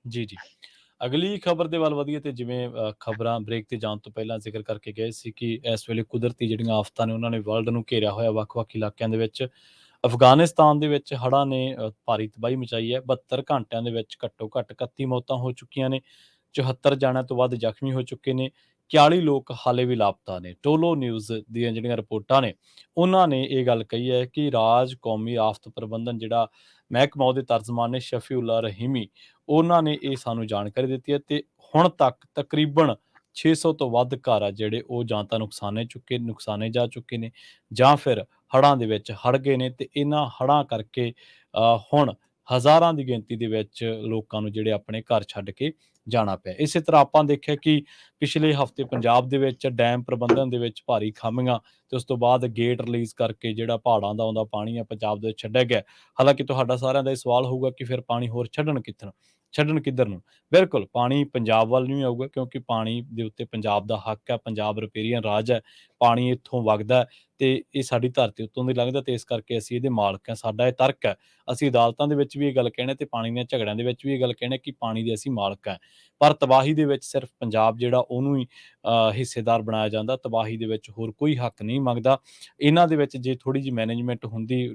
ਜੀ, ਜੀ। ਅਗਲੀ ਖਬਰ ਦੇ ਵੱਲ ਵਧੀਏ ਤੇ ਜਿਵੇਂ ਖਬਰਾਂ ਬ੍ਰੇਕ ਤੇ ਜਾਣ ਤੋਂ ਪਹਿਲਾਂ ਜ਼ਿਕਰ ਕਰਕੇ ਗਏ ਸੀ ਕਿ ਇਸ ਵੇਲੇ ਕੁਦਰਤੀ ਜਿਹੜੀਆਂ ਆਫ਼ਤਾਂ ਨੇ ਉਹਨਾਂ ਨੇ ਵਰਲਡ ਨੂੰ ਘੇਰਿਆ ਹੋਇਆ ਵੱਖ-ਵੱਖ ਇਲਾਕਿਆਂ ਦੇ ਵਿੱਚ। ਅਫ਼ਗਾਨਿਸਤਾਨ ਦੇ ਵਿੱਚ ਹੜ੍ਹਾਂ ਨੇ ਭਾਰੀ ਤਬਾਹੀ ਮਚਾਈ ਹੈ। 72 ਘੰਟਿਆਂ ਦੇ ਵਿੱਚ ਘੱਟੋ-ਘੱਟ 31 ਮੌਤਾਂ ਹੋ ਚੁੱਕੀਆਂ ਨੇ। 74 ਜਣਿਆਂ ਤੋਂ ਵੱਧ ਜ਼ਖਮੀ ਹੋ ਚੁੱਕੇ ਨੇ। 41 ਲੋਕ ਹਾਲੇ ਵੀ ਲਾਪਤਾ ਨੇ। ਟੋਲੋ ਨਿਊਜ਼ ਦੀਆਂ ਜਿਹੜੀਆਂ ਰਿਪੋਰਟਾਂ ਨੇ, ਉਹਨਾਂ ਨੇ ਇਹ ਗੱਲ ਕਹੀ ਹੈ ਕਿ ਰਾਜ ਕੌਮੀ ਆਫ਼ਤ ਪ੍ਰਬੰਧਨ ਜਿਹੜਾ ਮਹਿਕਮਾ ਉਹਦੇ ਤਰਜਮਾਨ ਨੇ ਸ਼ਫੀਉੱਲਾ ਰਹੀਮੀ, ਉਹਨਾਂ ਨੇ ਇਹ ਸਾਨੂੰ ਜਾਣਕਾਰੀ ਦਿੱਤੀ ਹੈ ਤੇ ਹੁਣ ਤੱਕ ਤਕਰੀਬਨ 600 ਤੋਂ ਵੱਧ ਘਰ ਆ ਜਿਹੜੇ ਉਹ ਜਾਂ ਤਾਂ ਨੁਕਸਾਨੇ ਜਾ ਚੁੱਕੇ ਨੇ ਜਾਂ ਫਿਰ ਹੜ੍ਹਾਂ ਦੇ ਵਿੱਚ ਹੜ੍ਹ ਗਏ ਨੇ ਤੇ ਇਹਨਾਂ ਹੜ੍ਹਾਂ ਕਰਕੇ ਹੁਣ ਹਜ਼ਾਰਾਂ ਦੀ ਗਿਣਤੀ ਦੇ ਵਿੱਚ ਲੋਕਾਂ ਨੂੰ ਜਿਹੜੇ ਆਪਣੇ ਘਰ ਛੱਡ ਕੇ ਜਾਣਾ ਪਿਆ। ਇਸੇ ਤਰ੍ਹਾਂ ਆਪਾਂ ਦੇਖਿਆ ਕਿ ਪਿਛਲੇ ਹਫ਼ਤੇ ਪੰਜਾਬ ਦੇ ਵਿੱਚ ਡੈਮ ਪ੍ਰਬੰਧਨ ਦੇ ਵਿੱਚ ਭਾਰੀ ਖਾਮੀਆਂ ਤੇ ਉਸ ਤੋਂ ਬਾਅਦ ਗੇਟ ਰਿਲੀਜ਼ ਕਰਕੇ ਜਿਹੜਾ ਪਹਾੜਾਂ ਦਾ ਆਉਂਦਾ ਪਾਣੀ ਆ ਪੰਜਾਬ ਦੇ ਵਿੱਚ ਛੱਡਿਆ ਗਿਆ। ਹਾਲਾਂਕਿ ਤੁਹਾਡਾ ਸਾਰਿਆਂ ਦਾ ਇਹ ਸਵਾਲ ਹੋਊਗਾ ਕਿ ਫਿਰ ਪਾਣੀ ਹੋਰ ਛੱਡਣ ਕਿੱਧਰ ਨੂੰ? ਬਿਲਕੁਲ, ਪਾਣੀ ਪੰਜਾਬ ਵੱਲ ਨੂੰ ਹੀ ਆਊਗਾ ਕਿਉਂਕਿ ਪਾਣੀ ਦੇ ਉੱਤੇ ਪੰਜਾਬ ਦਾ ਹੱਕ ਹੈ, ਪੰਜਾਬ ਰਿਪੇਰੀਅਨ ਰਾਜ ਹੈ, ਪਾਣੀ ਇੱਥੋਂ ਵਗਦਾ ਹੈ ਤੇ ਇਹ ਸਾਡੀ ਧਰਤੀ ਉੱਤੋਂ ਦੀ ਲੰਘਦਾ ਤੇ ਇਸ ਕਰਕੇ ਅਸੀਂ ਇਹਦੇ ਮਾਲਕ ਹਾਂ, ਸਾਡਾ ਇਹ ਤਰਕ ਹੈ। ਅਸੀਂ ਅਦਾਲਤਾਂ ਦੇ ਵਿੱਚ ਵੀ ਇਹ ਗੱਲ ਕਹਿੰਦੇ ਤੇ ਪਾਣੀ ਦੀਆਂ ਝਗੜਿਆਂ ਦੇ ਵਿੱਚ ਵੀ ਇਹ ਗੱਲ ਕਹਿੰਦੇ ਕਿ ਪਾਣੀ ਦੇ ਅਸੀਂ ਮਾਲਕ ਹਾਂ। ਪਰ ਤਬਾਹੀ ਦੇ ਵਿੱਚ ਸਿਰਫ ਪੰਜਾਬ ਜਿਹੜਾ ਉਹਨੂੰ ਹੀ ਹਿੱਸੇਦਾਰ ਬਣਾਇਆ ਜਾਂਦਾ, ਤਬਾਹੀ ਦੇ ਵਿੱਚ ਹੋਰ ਕੋਈ ਹੱਕ ਨਹੀਂ ਮੰਗਦਾ। ਇਹਨਾਂ ਦੇ ਵਿੱਚ ਜੇ ਥੋੜ੍ਹੀ ਜਿਹੀ ਮੈਨੇਜਮੈਂਟ ਹੁੰਦੀ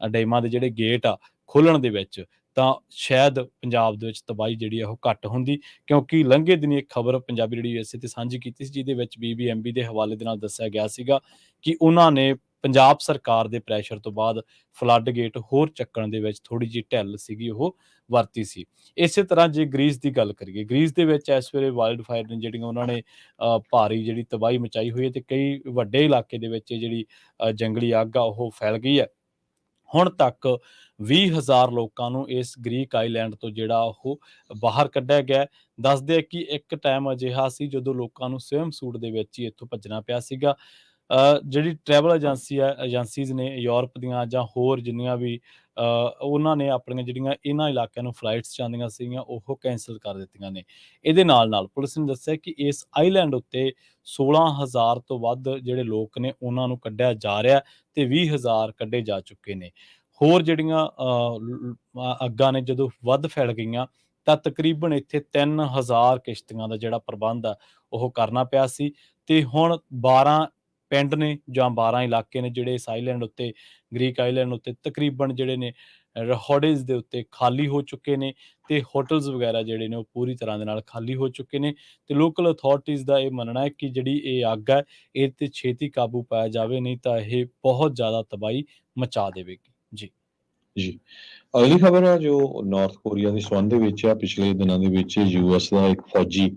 ਡੈਮਾਂ ਦੇ ਜਿਹੜੇ ਗੇਟ ਆ ਖੋਲ੍ਹਣ ਦੇ ਵਿੱਚ, ਤਾਂ ਸ਼ਾਇਦ ਪੰਜਾਬ ਦੇ ਵਿੱਚ ਤਬਾਹੀ ਜਿਹੜੀ ਆ ਉਹ ਘੱਟ ਹੁੰਦੀ ਕਿਉਂਕਿ ਲੰਘੇ ਦਿਨੀਂ ਇੱਕ ਖਬਰ ਪੰਜਾਬੀ ਰੇਡੀਓ USA ਤੇ ਸਾਂਝੀ ਕੀਤੀ ਸੀ ਜਿਹਦੇ ਵਿੱਚ BBMB ਦੇ ਹਵਾਲੇ ਦੇ ਨਾਲ ਦੱਸਿਆ ਗਿਆ ਸੀਗਾ ਕਿ ਉਹਨਾਂ ਨੇ ਪੰਜਾਬ ਸਰਕਾਰ ਦੇ ਪ੍ਰੈਸ਼ਰ ਤੋਂ ਬਾਅਦ ਫਲੱਡ ਗੇਟ ਹੋਰ ਚੱਕਣ ਦੇ ਵਿੱਚ ਥੋੜ੍ਹੀ ਜਿਹੀ ਢਿੱਲ ਸੀਗੀ ਉਹ ਵਰਤੀ ਸੀ। ਇਸੇ ਤਰ੍ਹਾਂ ਜੇ ਗ੍ਰੀਸ ਦੀ ਗੱਲ ਕਰੀਏ, ਗ੍ਰੀਸ ਦੇ ਵਿੱਚ ਇਸ ਵੇਲੇ ਵਾਈਲਡ ਫਾਇਰ ਨੇ ਜਿਹੜੀਆਂ ਉਹਨਾਂ ਨੇ ਭਾਰੀ ਜਿਹੜੀ ਤਬਾਹੀ ਮਚਾਈ ਹੋਈ ਹੈ ਤੇ ਕਈ ਵੱਡੇ ਇਲਾਕੇ ਦੇ ਵਿੱਚ ਇਹ ਜਿਹੜੀ ਜੰਗਲੀ ਅੱਗ ਆ ਉਹ ਫੈਲ ਗਈ ਹੈ। ਹੁਣ ਤੱਕ 20,000 ਲੋਕਾਂ ਨੂੰ ਇਸ ਗ੍ਰੀਕ ਆਈਲੈਂਡ ਤੋਂ ਜਿਹੜਾ ਉਹ ਬਾਹਰ ਕੱਢਿਆ ਗਿਆ। ਦੱਸਦੇ ਆ ਕਿ ਇੱਕ ਟਾਈਮ ਅਜਿਹਾ ਸੀ ਜਦੋਂ ਲੋਕਾਂ ਨੂੰ ਸਵਿਮ ਸੂਟ ਦੇ ਵਿੱਚ ਹੀ ਇੱਥੋਂ ਭੱਜਣਾ ਪਿਆ ਸੀਗਾ। ਜਿਹੜੀ ਟਰੈਵਲ ਏਜੰਸੀਜ਼ ਨੇ ਯੂਰਪ ਦੀਆਂ ਜਾਂ ਹੋਰ ਜਿੰਨੀਆਂ ਵੀ ਉਹਨਾਂ ਨੇ ਆਪਣੀਆਂ ਜਿਹੜੀਆਂ ਇਹਨਾਂ ਇਲਾਕਿਆਂ ਨੂੰ ਫਲਾਈਟਸ ਜਾਂਦੀਆਂ ਸੀਗੀਆਂ ਉਹ ਕੈਂਸਲ ਕਰ ਦਿੱਤੀਆਂ ਨੇ। ਇਹਦੇ ਨਾਲ-ਨਾਲ ਪੁਲਿਸ ਨੇ ਦੱਸਿਆ ਕਿ ਇਸ ਆਈਲੈਂਡ ਉੱਤੇ 16,000 ਤੋਂ ਵੱਧ ਜਿਹੜੇ ਲੋਕ ਨੇ ਉਹਨਾਂ ਨੂੰ ਕੱਢਿਆ ਜਾ ਰਿਹਾ ਤੇ 20,000 ਕੱਢੇ ਜਾ ਚੁੱਕੇ ਨੇ। ਹੋਰ ਜਿਹੜੀਆਂ ਅੱਗਾਂ ਨੇ ਜਦੋਂ ਵੱਧ ਫੈਲ ਗਈਆਂ ਤਾਂ ਤਕਰੀਬਨ ਇੱਥੇ 3,000 ਕਿਸ਼ਤੀਆਂ ਦਾ ਜਿਹੜਾ ਪ੍ਰਬੰਧ ਆ ਉਹ ਕਰਨਾ ਪਿਆ ਸੀ ਤੇ ਹੁਣ 12 ਪਿੰਡ ਨੇ ਜਾਂ 12 ਇਲਾਕੇ ਨੇ ਜਿਹੜੇ ਇਸ ਆਈਲੈਂਡ ਉੱਤੇ ਗ੍ਰੀਕ ਆਈਲੈਂਡ ਉੱਤੇ ਤਕਰੀਬਨ ਜਿਹੜੇ ਨੇ ਰੋਹਡੇਜ਼ ਦੇ ਉੱਤੇ ਖਾਲੀ ਹੋ ਚੁੱਕੇ ਨੇ ਤੇ ਹੋਟਲਸ ਵਗੈਰਾ ਜਿਹੜੇ ਨੇ ਉਹ ਪੂਰੀ ਤਰ੍ਹਾਂ ਦੇ ਨਾਲ ਖਾਲੀ ਹੋ ਚੁੱਕੇ ਨੇ ਤੇ ਲੋਕਲ ਅਥਾਰਟੀਜ਼ ਦਾ ਇਹ ਮੰਨਣਾ ਹੈ ਕਿ ਜਿਹੜੀ ਇਹ ਅੱਗ ਹੈ ਇਹ ਤੇ ਛੇਤੀ ਕਾਬੂ ਪਾਇਆ ਜਾਵੇ ਨਹੀਂ ਤਾਂ ਇਹ ਬਹੁਤ ਜ਼ਿਆਦਾ ਤਬਾਹੀ ਮਚਾ ਦੇਵੇਗੀ। ਜੀ। ਜੀ। ਅਗਲੀ ਖਬਰ ਹੈ ਜੋ ਨਾਰਥ ਕੋਰੀਆ ਦੇ ਸੰਬੰਧ ਦੇ ਵਿੱਚ ਆ। ਪਿਛਲੇ ਦਿਨਾਂ ਦੇ ਵਿੱਚ US ਦਾ ਇੱਕ ਫੌਜੀ